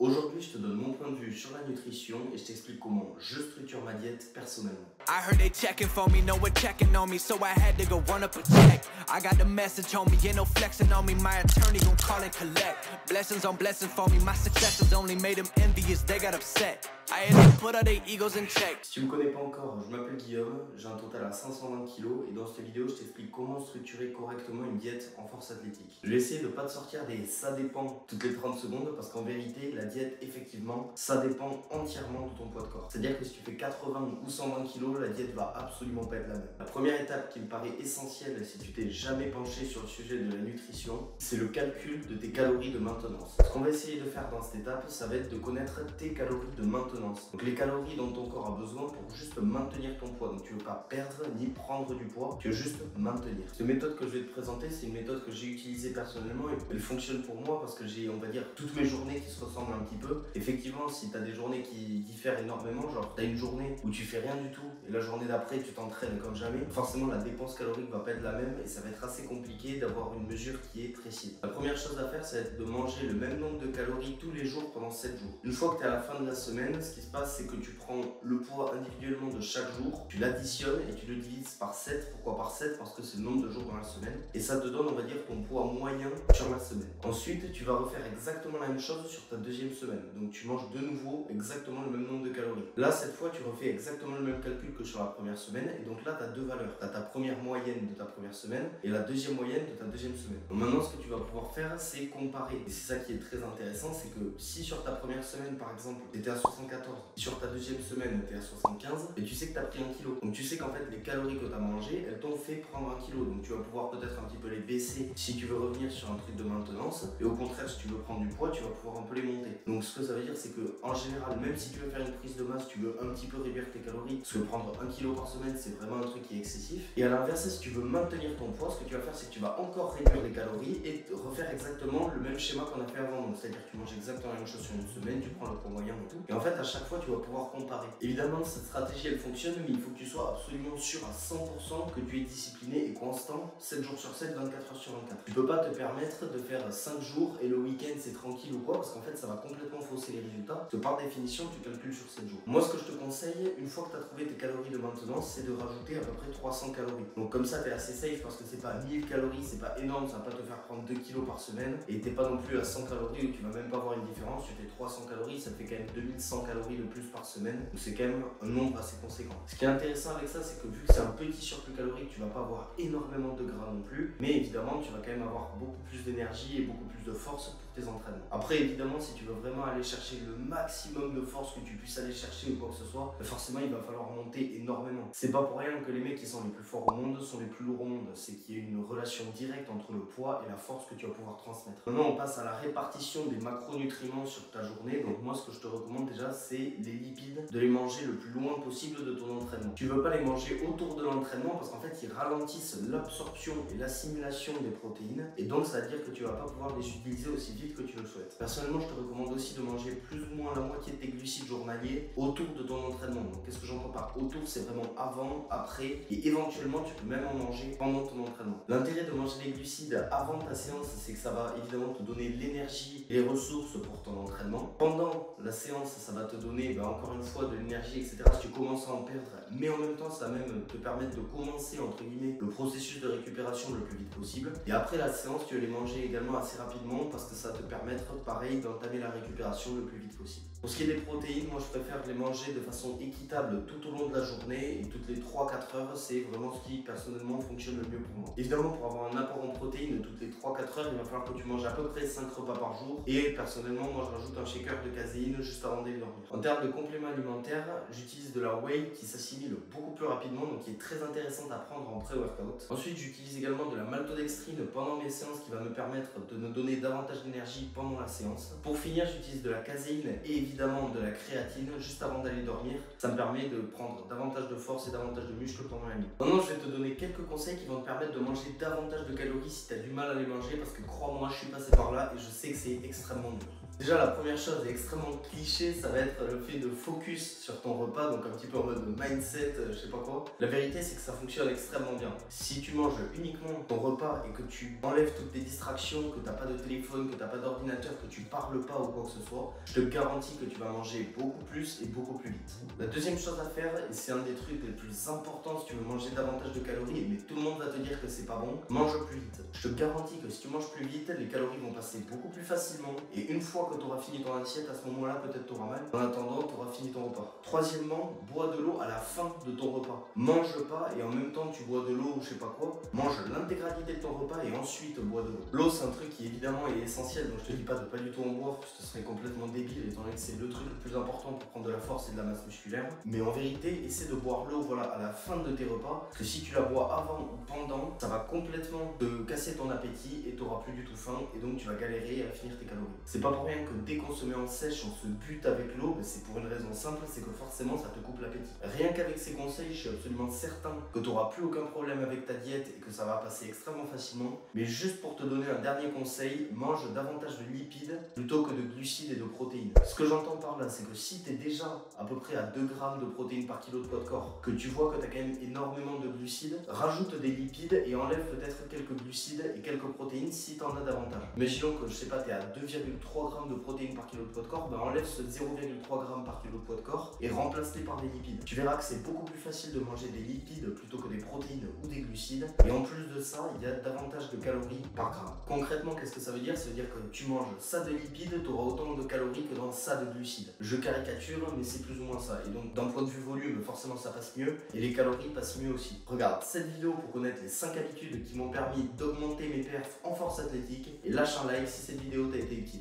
Aujourd'hui, je te donne mon point de vue sur la nutrition et je t'explique comment je structure ma diète personnellement. I heard they checking for me, no one checking on me, so I had to go run up a check. I got the message on me, ain't no flexing on me, my attorney gon' call and collect. Blessings on blessings for me, my successes only made them envious, they got upset. I had to put all their egos in check. Si tu me connais pas encore, je m'appelle Guillaume, j'ai un total à 520 kg et dans cette vidéo, je t'explique comment structurer correctement une diète en force athlétique. Je vais essayer de pas te sortir des ça dépend toutes les 30 secondes parce qu'en vérité, la diète, effectivement, ça dépend entièrement de ton poids de corps. C'est-à-dire que si tu fais 80 ou 120 kg, la diète va absolument pas être la même. La première étape qui me paraît essentielle si tu t'es jamais penché sur le sujet de la nutrition, c'est le calcul de tes calories de maintenance. Ce qu'on va essayer de faire dans cette étape, ça va être de connaître tes calories de maintenance. Donc les calories dont ton corps a besoin pour juste maintenir ton poids. Donc tu veux pas perdre ni prendre du poids, tu veux juste maintenir. Cette méthode que je vais te présenter, c'est une méthode que j'ai utilisée personnellement et elle fonctionne pour moi parce que j'ai, on va dire, toutes mes journées qui se ressemblent un petit peu. Effectivement, si tu as des journées qui diffèrent énormément, genre tu as une journée où tu fais rien du tout et la journée d'après tu t'entraînes comme jamais, forcément la dépense calorique va pas être la même et ça va être assez compliqué d'avoir une mesure qui est précise. La première chose à faire, c'est de manger le même nombre de calories tous les jours pendant 7 jours. Une fois que tu es à la fin de la semaine, ce qui se passe, c'est que tu prends le poids individuellement de chaque jour, tu l'additionnes et tu le divises par 7. Pourquoi par 7? Parce que c'est le nombre de jours dans la semaine. Et ça te donne, on va dire, ton poids moyen sur la semaine. Ensuite, tu vas refaire exactement la même chose sur ta deuxième semaine. Donc tu manges de nouveau exactement le même nombre de calories. Là, cette fois, tu refais exactement le même calcul que sur la première semaine. Et donc là, tu as deux valeurs. Tu as ta première moyenne de ta première semaine et la deuxième moyenne de ta deuxième semaine. Donc maintenant, ce que tu vas pouvoir faire, c'est comparer. Et c'est ça qui est très intéressant, c'est que si sur ta première semaine, par exemple, tu étais à 74, sur ta deuxième semaine, tu es à 75, et tu sais que tu as pris 1 kg. Donc tu sais qu'en fait, les calories que tu as mangées, elles t'ont fait prendre 1 kg. Donc tu vas pouvoir peut-être un petit peu les baisser si tu veux revenir sur un truc de maintenance. Et au contraire, si tu veux prendre du poids, tu vas pouvoir un peu les monter. Donc ce que ça veut dire, c'est que en général, même si tu veux faire une prise de masse, tu veux un petit peu réduire tes calories. Parce que prendre 1 kg par semaine, c'est vraiment un truc qui est excessif. Et à l'inverse, si tu veux maintenir ton poids, ce que tu vas faire, c'est que tu vas encore réduire les calories et refaire exactement le même schéma qu'on a fait avant. Donc c'est-à-dire que tu manges exactement la même chose sur une semaine, tu prends le poids moyen et tout. Et en fait, à chaque fois, tu vas pouvoir comparer. Évidemment, cette stratégie, elle fonctionne, mais il faut que tu sois absolument sûr à 100% que tu es discipliné et constant 7 jours sur 7, 24 heures sur 24. Tu peux pas te permettre de faire 5 jours et le week-end c'est tranquille ou quoi, parce qu'en fait ça va complètement fausser les résultats. Parce que par définition, tu calcules sur 7 jours. Moi, ce que je te conseille, une fois que tu as trouvé tes calories de maintenance, c'est de rajouter à peu près 300 calories. Donc comme ça, tu es assez safe parce que c'est pas 1000 calories, c'est pas énorme, ça va pas te faire prendre 2 kg par semaine. Et t'es pas non plus à 100 calories où tu vas même pas voir une différence. Tu fais 300 calories, ça te fait quand même 2100 calories de plus par semaine. Donc c'est quand même un nombre assez conséquent. Ce qui est intéressant avec ça, c'est que vu que c'est un petit surplus calorique, tu vas pas avoir énormément de gras non plus. Mais évidemment, tu vas quand même avoir beaucoup plus d'énergie et beaucoup plus de force pour tes entraînements. Après, évidemment, si tu veux vraiment aller chercher le maximum de force que tu puisses aller chercher ou quoi que ce soit, forcément, il va falloir monter énormément. C'est pas pour rien que les mecs qui sont les plus forts au monde sont les plus lourds au monde. C'est qu'il y a une relation directe entre le poids et la force que tu vas pouvoir transmettre. Maintenant, on passe à la répartition des macronutriments sur ta journée. Donc moi, ce que je te recommande déjà, c'est les lipides, de les manger le plus loin possible de ton entraînement. Tu veux pas les manger autour de l'entraînement parce qu'en fait, ils ralentissent l'absorption et l'assimilation des protéines. Et donc, ça veut dire que tu vas pas pouvoir les utiliser aussi vite que tu le souhaites. Personnellement, je te recommande aussi de manger plus ou moins la moitié de tes glucides journaliers autour de ton entraînement. Donc, qu'est-ce que j'entends par autour? C'est vraiment avant, après et éventuellement, tu peux même en manger pendant ton entraînement. L'intérêt de manger des glucides avant ta séance, c'est que ça va évidemment te donner l'énergie et les ressources pour ton entraînement. Pendant la séance, ça va te donner encore une fois de l'énergie, etc. si tu commences à en perdre. Mais en même temps, ça va même te permettre de commencer, entre guillemets, le processus de récupération le plus vite possible. Et après la séance, tu vas les manger également assez rapidement parce que ça va te permettre, pareil, d'entamer la récupération le plus vite possible. Pour ce qui est des protéines, moi je préfère les manger de façon équitable tout au long de la journée et toutes les 3-4 heures, c'est vraiment ce qui personnellement fonctionne le mieux pour moi. Évidemment, pour avoir un apport en protéines toutes les 3-4 heures, il va falloir que tu manges à peu près 5 repas par jour. Et personnellement, moi je rajoute un shaker de caséine juste avant d'aller dormir. En termes de compléments alimentaires, j'utilise de la whey qui s'assimile beaucoup plus rapidement, donc qui est très intéressante à prendre en pré-workout. Ensuite, j'utilise également de la maltodextrine pendant mes séances qui va me permettre de me donner davantage d'énergie pendant la séance. Pour finir, j'utilise de la caséine et évidemment de la créatine juste avant d'aller dormir. Ça me permet de prendre davantage de force et davantage de muscles pendant la nuit. Maintenant, je vais te donner quelques conseils qui vont te permettre de manger davantage de calories si tu as du mal à les manger parce que crois-moi, je suis passé par là et je sais que c'est extrêmement dur. Déjà, la première chose est extrêmement cliché, ça va être le fait de focus sur ton repas, donc un petit peu en mode mindset, je sais pas quoi. La vérité, c'est que ça fonctionne extrêmement bien. Si tu manges uniquement ton repas et que tu enlèves toutes tes distractions, que t'as pas de téléphone, que t'as pas d'ordinateur, que tu parles pas ou quoi que ce soit, je te garantis que tu vas manger beaucoup plus et beaucoup plus vite. La deuxième chose à faire, et c'est un des trucs les plus importants si tu veux manger davantage de calories, mais tout le monde va te dire que c'est pas bon, mange plus vite. Je te garantis que si tu manges plus vite, les calories vont passer beaucoup plus facilement, et une fois que tu auras fini ton assiette, à ce moment-là, peut-être tu auras mal. En attendant, tu auras fini ton repas. Troisièmement, bois de l'eau à la fin de ton repas. Mange pas et en même temps tu bois de l'eau ou je sais pas quoi. Mange l'intégralité de ton repas et ensuite bois de l'eau. L'eau, c'est un truc qui évidemment est essentiel, donc je te dis pas de pas du tout en boire, parce que ce serait complètement débile, étant donné que c'est le truc le plus important pour prendre de la force et de la masse musculaire. Mais en vérité, essaie de boire l'eau voilà, à la fin de tes repas, parce que si tu la bois avant ou pendant, ça va complètement te casser ton appétit et tu n'auras plus du tout faim, et donc tu vas galérer à finir tes calories. C'est pas pour rien que dès qu'on se met en sèche, on se bute avec l'eau, mais c'est pour une raison simple, c'est que forcément ça te coupe l'appétit. Rien qu'avec ces conseils, je suis absolument certain que tu n'auras plus aucun problème avec ta diète et que ça va passer extrêmement facilement. Mais juste pour te donner un dernier conseil, mange davantage de lipides plutôt que de glucides et de protéines. Ce que j'entends par là, c'est que si tu es déjà à peu près à 2 grammes de protéines par kilo de poids de corps, que tu vois que tu as quand même énormément de glucides, rajoute des lipides et enlève peut-être quelques glucides et quelques protéines si tu en as davantage. Imaginons que je sais pas, tu es à 2,3 grammes de protéines par kilo de poids de corps, ben enlève ce 0,3 grammes par kilo de poids de corps et remplace-les par des lipides. Tu verras que c'est beaucoup plus facile de manger des lipides plutôt que des protéines ou des glucides, et en plus de ça, il y a davantage de calories par gramme. Concrètement, qu'est-ce que ça veut dire? Ça veut dire que tu manges ça de lipides, tu auras autant de calories que dans ça de glucides. Je caricature, mais c'est plus ou moins ça. Et donc d'un point de vue volume, forcément ça passe mieux, et les calories passent mieux aussi. Regarde cette vidéo pour connaître les 5 habitudes qui m'ont permis d'augmenter mes perfs en force athlétique, et lâche un like si cette vidéo t'a été utile.